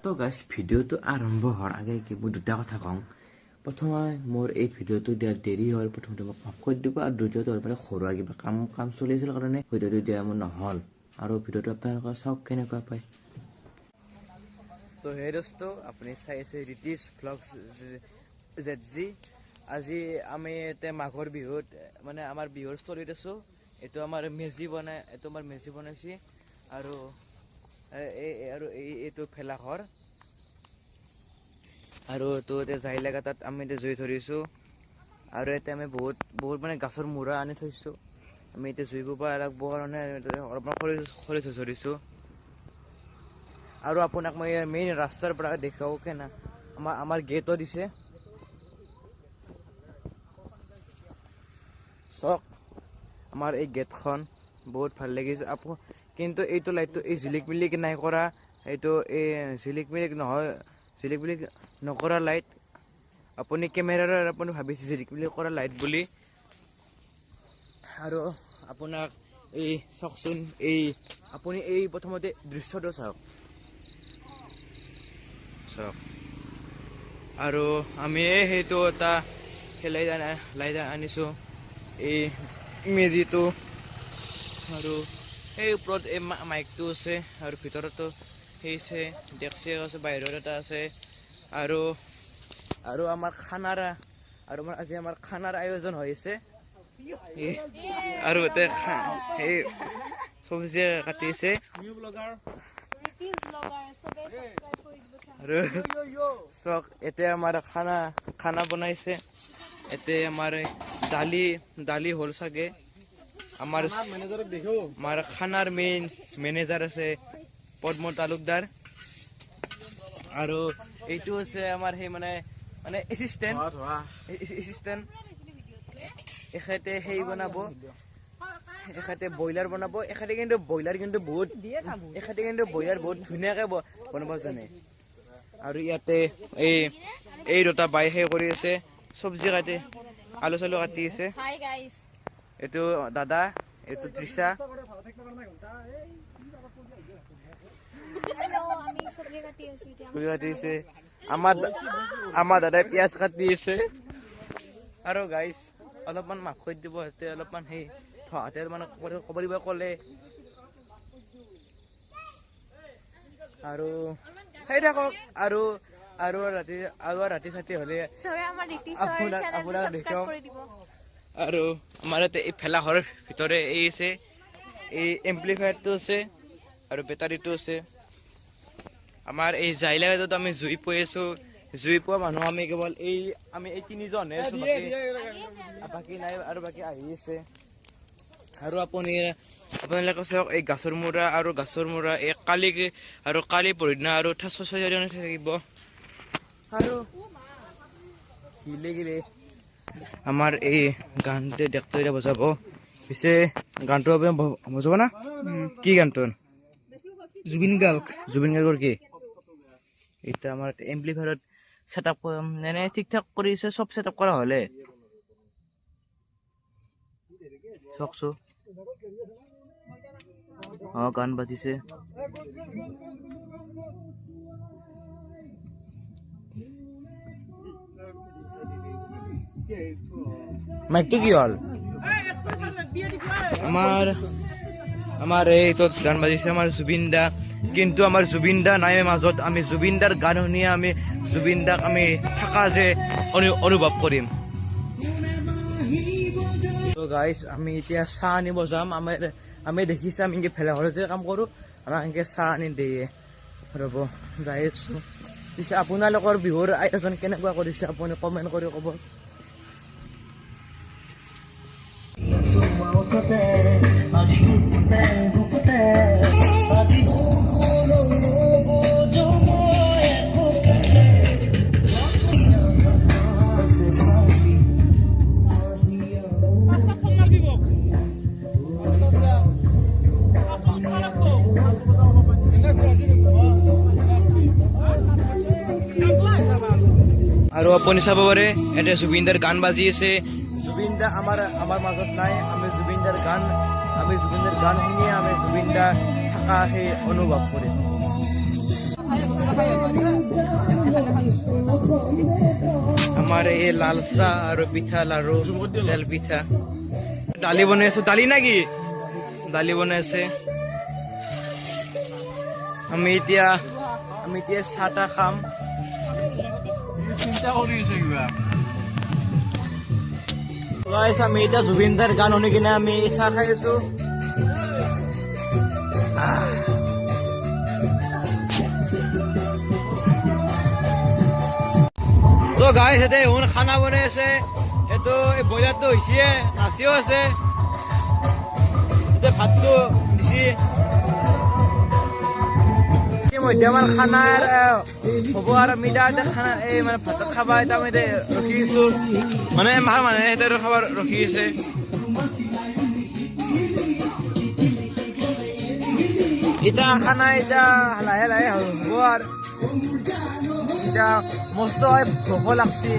তো গাইজ ভিডিঅ'টো আৰম্ভ হোৱাৰ আগে মই দুটা কথা কওঁ। প্ৰথমে মোৰ এই ভিডিঅ'টো দিয়াৰ দেৰি হ'ল, প্ৰথমতে মোক মাফ কৰি দিব, আৰু দ্বিতীয়তে হ'ল মানে ঘৰুৱা কিবা কাম চলি আছিল কাৰণে ভিডিঅ'টো দিয়া মোৰ নহ'ল। আৰু ভিডিঅ'টো আপোনালোকে চাওক কেনেকুৱা পায়। তো সেই দোস্ত আপুনি চাই আছে ৰিতিশ ভ্লগছ ZG। আজি আমি এতিয়া মাঘৰ বিহুত মানে আমাৰ বিহুৰ স্থলীত আছোঁ। এইটো আমাৰ মেজি বনাইছে আৰু এইটো ভেলাঘৰ আৰু তো এতিয়া যাই লাগা তাত আমি এতিয়া জুই ধৰিছোঁ আৰু এতিয়া আমি বহুত মানে গাছৰ মূৰা আনি থৈছোঁ। আমি এতিয়া জুই ফুৱাব লাগিব কাৰণে অলপমান খৰি ধৰিছোঁ। আৰু আপোনাক মই মেইন ৰাস্তাৰ পৰা দেখাওঁ কেনে আমাৰ গেটো দিছে চাওক। আমাৰ এই গেটখন বহুত ভাল লাগিছে কিন্তু এইটো লাইটটো এই জিলিক মিলিক নাই কৰা, এইটো এই জিলিক মিলিক নকৰা লাইট। আপুনি কেমেৰাৰ আপুনি ভাবিছে জিলিক মিলিক কৰা লাইট বুলি। আৰু আপোনাক এই চাওকচোন, আপুনি এই প্ৰথমতে দৃশ্যটো চাওক। আৰু আমি সেইটো এটা লাইট আনিছোঁ এই মেজিটো, আৰু সেই ওপৰত এই মাইকটো আছে, আৰু ভিতৰতো সেই ডেক্সি আছে, বাহিৰত এটা আছে। আৰু আমাৰ আজি আমাৰ খানাৰ আয়োজন হৈছে। আৰু এতিয়া সেই চব্জি কাটিছে আৰু চক। এতিয়া আমাৰ খানা বনাইছে। এতিয়া আমাৰ দালি হ'ল চাগে। আমাৰ খানাৰ মেইন মেনেজাৰ আছে পদ্ম তালুকদাৰ, আৰু এইটো আছে আমাৰ সেই মানে এচিষ্টেণ্ট। এখেতে সেই বনাব, এখেতে ব্ৰইলাৰ বনাব। এখেতে কিন্তু ব্ৰইলাৰ বহুত ধুনীয়াকে বনাব জানে। আৰু ইয়াতে এই দুটা বাই সেই কৰি আছে, চব্জি কাটি আলু চালু কাটি আছে। এইটো দাদা, এইটো তৃষা। আমাৰ দাদাই পিঁয়াজ কাটি আছে। আৰু গাইজ অলপমান মাফ কৰি দিব, অলপমান সেই থহাতে মানে ক'ব দিব ক'লে। আৰু চাই থাকক, আৰু ৰাতি চাতি হ'লে আপোনাক দেখাম। আৰু আমাৰ ইয়াতে এই ভেলাঘৰৰ ভিতৰে এই এম্প্লিফায়াৰটো আছে আৰু বেটাৰীটো আছে। আমাৰ এই জাইলাগাটোত আমি জুই পুৱাই আছো। জুই পোৱা মানুহ আমি কেৱল আমি এই তিনিজনহে আছো, বাকী নাই, আৰু বাকী আহি আছে। আৰু আপোনালোকে চাওক, এই গাছৰ মূৰা এই কালি পৰহিদিনা আৰু থাকিব। আৰু গিলে আমাৰ এই গানটো দেখতে বজাব, পিছে গানটো বজাব না? কি গানটো? জুবিন গাৰ্গৰ কি? এতিয়া আমাৰ এম্প্লিফায়াৰত ছেটআপ ঠিক ঠাক কৰিছে, চব ছেটআপ কৰা হ'লে চাওকচোন। গান বাজিছে। মাইকটো কি হ'ল? আমাৰ এইটো গান বাজিছে আমাৰ জুবিন দা, কিন্তু আমাৰ জুবিন দা নাই মাজত। আমি জুবিন দাৰ গান শুনি আমি জুবিন দাক আমি থাকা যে অনুভৱ কৰিম। তো গাইজ আমি এতিয়া চাহ আনিব যাম। আমি দেখিছে আমি এনেকৈ ভেলাঘৰত যে কাম কৰোঁ, আমাক এনেকৈ চাহ আনি দিয়ে। ৰ'ব যাই আছোঁ। পিছে আপোনালোকৰ বিহুৰ আয়োজন কেনেকুৱা কৰিছে আপুনি কমেণ্ট কৰি ক'ব। আৰু আপুনি চাব পাৰে এতিয়া জুবিন দাৰ গান বাজি আছে। জুবিন দা আমাৰ মাজত নাই। আমি জুবিন দাৰ গান শুনিয়ে আমি জুবিন দা থাকা সেই অনুভৱ কৰিম। আমাৰ এই লাল চাহ আৰু পিঠা লাৰু তেল পিঠা দালি বনাই আছো দালি নাকি দালি বনাই আছে আমি এতিয়া চাহ তাহ খাম চিন্তা কৰি আছো কিবা আমি এতিয়া জুবিন দাৰ গান শুনি কিনে আমি চাহ খাই আছো তো গাইছ ইয়াতে শুন খানা বনাই আছে এইটো এই ব্ৰইলাৰটো হৈছে নাচিও আছে এতিয়া ভাতটো দিছে মধ্যমান খানাৰ হ'ব আৰু আমি এতিয়া খানা এই মানে ভাতত খাবা এতিয়া আমি ৰখি আছো মানে মাৰ মানুহে সিহঁতে খাব ৰখি আছে এতিয়া খানা এতিয়া লাহে লাহে হ'ব আৰু এতিয়া মস্ত ভোক লাগছি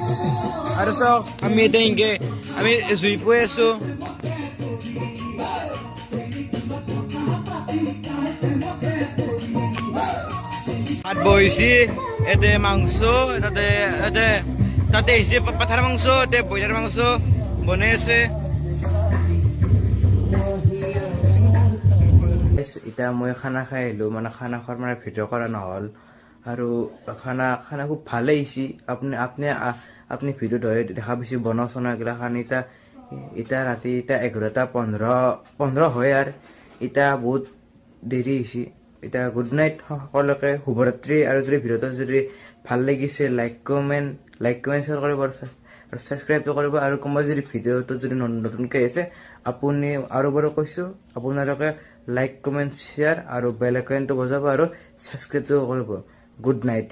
আৰু চাওক আমি এতিয়া এনেকে আমি জুই পৈ আছো ভাত বহিছি এতে মাংস তাতে আহিছে পাঠাৰ মাংস এতে ব্ৰইলাৰ মাংস বনাই আছে এতিয়া মই খানা খাই আহিলো মানে খানা খোৱাৰ মানে ভিডিঅ' কৰা নহ'ল আৰু খানা খুব ভালে আহিছে আপুনি ভিডিঅ'ত দেখা পাইছে বনোৱা চনোৱা এইগিলাখান এতিয়া ৰাতি 11:15 হয় আৰু এতিয়া বহুত দেৰি হৈছে এতিয়া গুড নাইট সকলোকে শুভৰাত্ৰি আৰু যদি ভিডিঅ'টো যদি ভাল লাগিছে লাইক কমেণ্ট শ্বেয়াৰ কৰিব আৰু ছাবস্ক্ৰাইবটো কৰিব আৰু কোনোবাই যদি ভিডিঅ'টো যদি নতুনকৈ আহিছে আপুনি আৰু বাৰু কৈছোঁ আপোনালোকে লাইক কমেণ্ট শ্বেয়াৰ আৰু বেল আইকনটো বজাব আৰু ছাবস্ক্ৰাইবটো কৰিব গুড নাইট